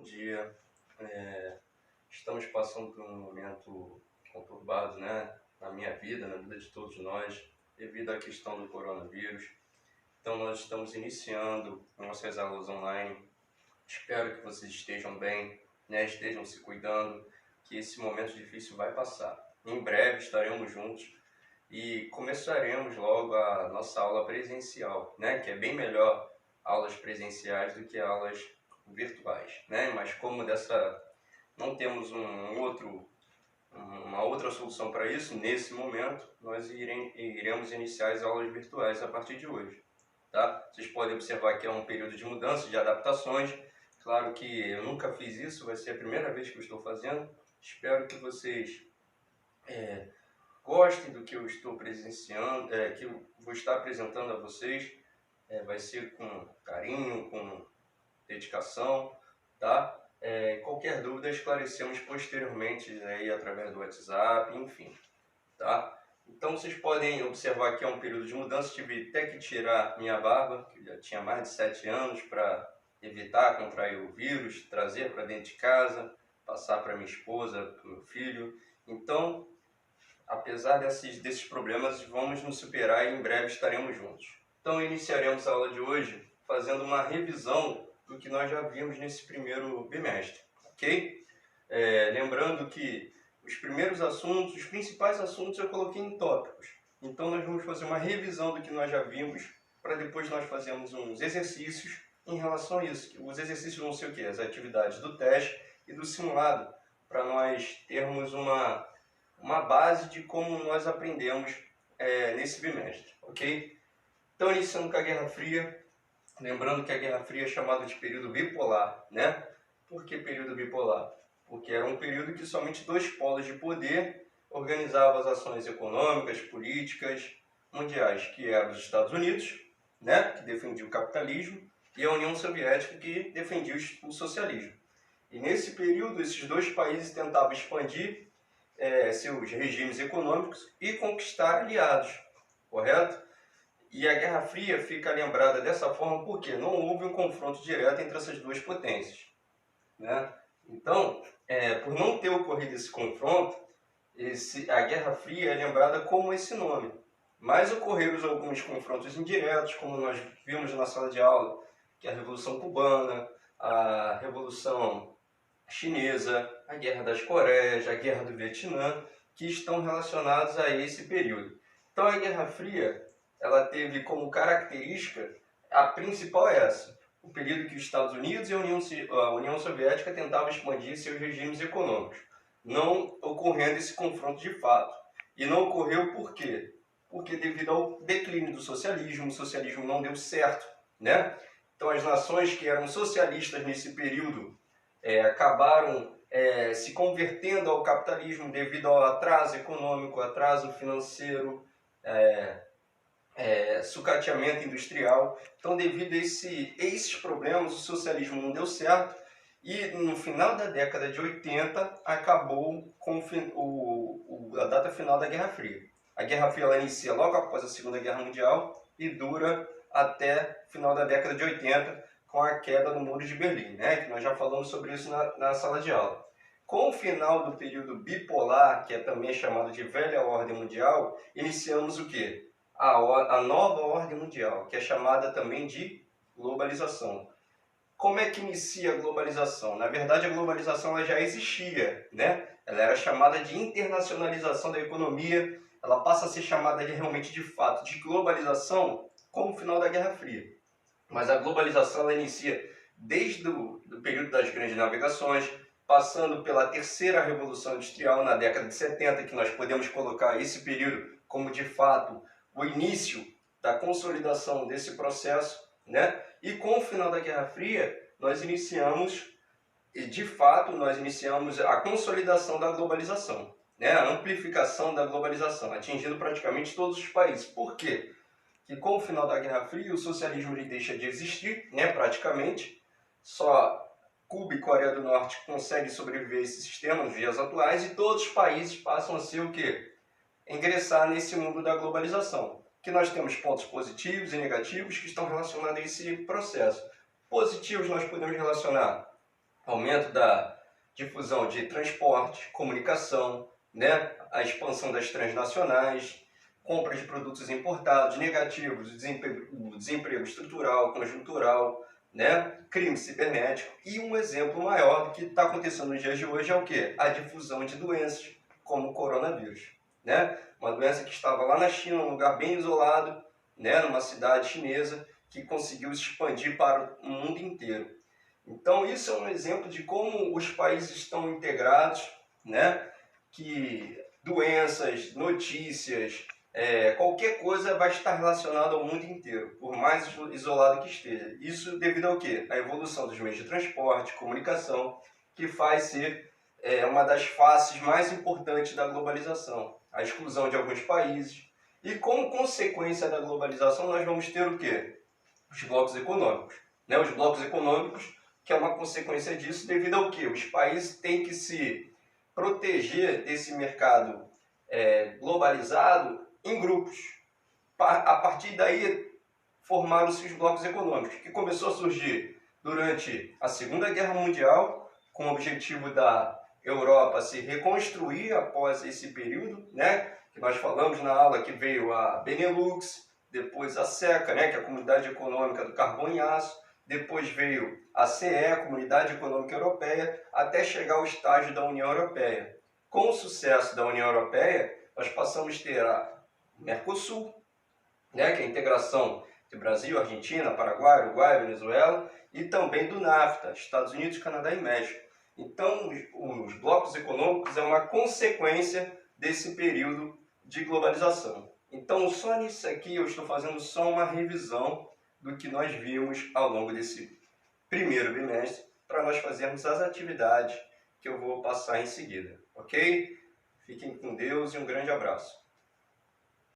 dia. Estamos passando por um momento conturbado, né? Na minha vida, na vida de todos nós, devido à questão do coronavírus. Então nós estamos iniciando nossas aulas online. Espero que vocês estejam bem, né? Estejam se cuidando, que esse momento difícil vai passar. Em breve estaremos juntos e começaremos logo a nossa aula presencial, né? Que é bem melhor aulas presenciais do que aulas virtuais, né? Mas como não temos uma outra solução para isso, nesse momento, nós iremos iniciar as aulas virtuais a partir de hoje. Tá? Vocês podem observar que é um período de mudança, de adaptações. Claro que eu nunca fiz isso, vai ser a primeira vez que eu estou fazendo. Espero que vocês gostem do que eu estou presenciando, que eu vou estar apresentando a vocês. Vai ser com carinho, com dedicação, tá? Qualquer dúvida esclarecemos posteriormente aí através do WhatsApp, enfim, tá? Então vocês podem observar que é um período de mudança. Tive até que tirar minha barba, que já tinha mais de 7 anos, para evitar contrair o vírus, trazer para dentro de casa, passar para minha esposa, para o meu filho. Então, apesar desses problemas, vamos nos superar e em breve estaremos juntos. Então iniciaremos a aula de hoje fazendo uma revisão do que nós já vimos nesse primeiro bimestre, ok? Lembrando que os primeiros assuntos, os principais assuntos eu coloquei em tópicos. Então nós vamos fazer uma revisão do que nós já vimos, para depois nós fazermos uns exercícios em relação a isso. Os exercícios vão ser o quê? As atividades do teste e do simulado, para nós termos uma base de como nós aprendemos nesse bimestre, ok? Então, iniciando com a Guerra Fria, lembrando que a Guerra Fria é chamada de período bipolar, né? Por que período bipolar? Porque era um período que somente dois polos de poder organizavam as ações econômicas, políticas, mundiais, que eram os Estados Unidos, né? Que defendia o capitalismo, e a União Soviética, que defendia o socialismo. E nesse período, esses dois países tentavam expandir seus regimes econômicos e conquistar aliados, correto? E a Guerra Fria fica lembrada dessa forma porque não houve um confronto direto entre essas duas potências, né? Então, por não ter ocorrido esse confronto, a Guerra Fria é lembrada como esse nome. Mas ocorreram alguns confrontos indiretos, como nós vimos na sala de aula, que é a Revolução Cubana, a Revolução Chinesa, a Guerra das Coreias, a Guerra do Vietnã, que estão relacionados a esse período. Então a Guerra Fria, ela teve como característica, a principal é essa, o período que os Estados Unidos e a União Soviética tentavam expandir seus regimes econômicos, não ocorrendo esse confronto de fato. E não ocorreu por quê? Porque devido ao declínio do socialismo, o socialismo não deu certo, né? Então as nações que eram socialistas nesse período acabaram se convertendo ao capitalismo devido ao atraso econômico, atraso financeiro, sucateamento industrial. Então, devido a esses problemas, o socialismo não deu certo e no final da década de 80 acabou com a data final da Guerra Fria. A Guerra Fria ela inicia logo após a Segunda Guerra Mundial e dura até o final da década de 80, com a queda do Muro de Berlim, né? Que nós já falamos sobre isso na sala de aula. Com o final do período bipolar, que é também chamado de Velha Ordem Mundial, iniciamos o quê? A nova ordem mundial, que é chamada também de globalização. Como é que inicia a globalização? Na verdade, a globalização ela já existia, né? Ela era chamada de internacionalização da economia, ela passa a ser chamada realmente de fato de globalização com o final da Guerra Fria. Mas a globalização ela inicia desde o período das grandes navegações, passando pela terceira revolução industrial na década de 70, que nós podemos colocar esse período como de fato o início da consolidação desse processo, né? E com o final da Guerra Fria, nós iniciamos a consolidação da globalização, né? A amplificação da globalização, atingindo praticamente todos os países. Por quê? Que com o final da Guerra Fria, o socialismo ele deixa de existir, né, praticamente. Só Cuba e Coreia do Norte conseguem sobreviver a esse sistema nos dias atuais e todos os países passam a ser o quê? Ingressar nesse mundo da globalização. Que nós temos pontos positivos e negativos que estão relacionados a esse processo. Positivos nós podemos relacionar aumento da difusão de transporte, comunicação, né? A expansão das transnacionais, compra de produtos importados, negativos, o desemprego estrutural, conjuntural, né? Crime cibernético. E um exemplo maior do que está acontecendo nos dias de hoje é o quê? A difusão de doenças, como o coronavírus, né? Uma doença que estava lá na China, um lugar bem isolado, né? Numa cidade chinesa, que conseguiu se expandir para o mundo inteiro. Então, isso é um exemplo de como os países estão integrados, né? Que doenças, notícias, qualquer coisa vai estar relacionada ao mundo inteiro, por mais isolado que esteja. Isso devido ao quê? A evolução dos meios de transporte, comunicação, que faz ser uma das faces mais importantes da globalização. A exclusão de alguns países. E como consequência da globalização, nós vamos ter o quê? Os blocos econômicos. Né? Os blocos econômicos, que é uma consequência disso, devido ao quê? Os países têm que se proteger desse mercado globalizado em grupos. A partir daí, formaram-se os blocos econômicos, que começou a surgir durante a Segunda Guerra Mundial, com o objetivo da Europa se reconstruir após esse período, né? Que nós falamos na aula que veio a Benelux, depois a CECA, né? Que é a Comunidade Econômica do Carbono e Aço, depois veio a CE, a Comunidade Econômica Europeia, até chegar ao estágio da União Europeia. Com o sucesso da União Europeia, nós passamos a ter a Mercosul, né, que é a integração de Brasil, Argentina, Paraguai, Uruguai, Venezuela, e também do NAFTA, Estados Unidos, Canadá e México. Então, os blocos econômicos é uma consequência desse período de globalização. Então, só nisso aqui eu estou fazendo só uma revisão do que nós vimos ao longo desse primeiro bimestre, para nós fazermos as atividades que eu vou passar em seguida, ok? Fiquem com Deus e um grande abraço.